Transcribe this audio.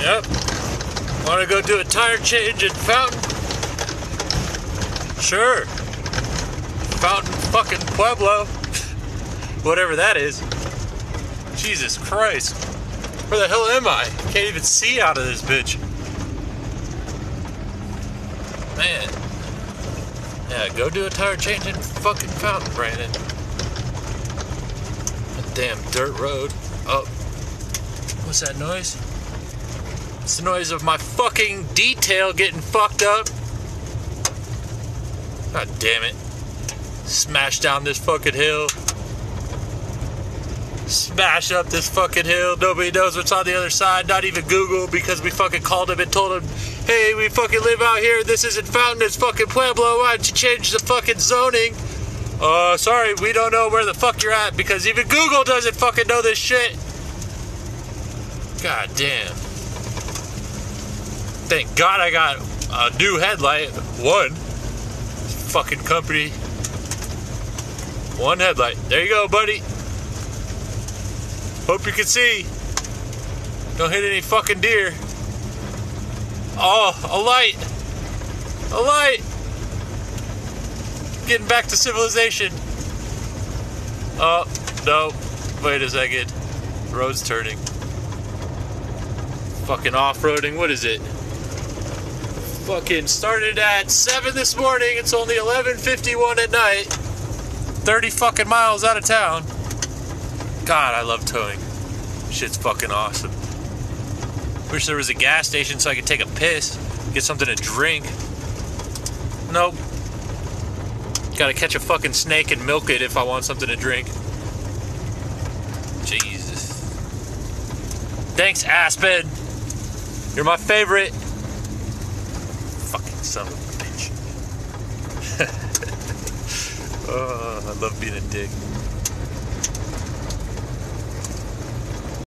Yep. Want to go do a tire change at Fountain? Sure. Fountain fucking Pueblo. Whatever that is. Jesus Christ. Where the hell am I? Can't even see out of this bitch. Man. Yeah, go do a tire change in fucking Fountain, Brandon. A damn dirt road. Oh. What's that noise? It's the noise of my fucking detail getting fucked up. God damn it. Smash down this fucking hill. Smash up this fucking hill. Nobody knows what's on the other side. Not even Google, because we fucking called him and told him, hey, we fucking live out here. This isn't Fountain, it's fucking Pueblo. Why don't you change the fucking zoning? Sorry, we don't know where the fuck you're at, because even Google doesn't fucking know this shit. God damn. Thank God I got a new headlight. One. Fucking company. One headlight. There you go, buddy. Hope you can see. Don't hit any fucking deer. Oh, a light. A light. Getting back to civilization. Oh, no. Wait a second. The road's turning. Fucking off-roading. What is it? Fucking started at 7 this morning. It's only 11:51 at night. 30 fucking miles out of town. God, I love towing. Shit's fucking awesome. Wish there was a gas station so I could take a piss, get something to drink. Nope. Gotta catch a fucking snake and milk it if I want something to drink. Jesus. Thanks, Aspen. You're my favorite. Fucking son of a bitch. Oh, I love being a dick.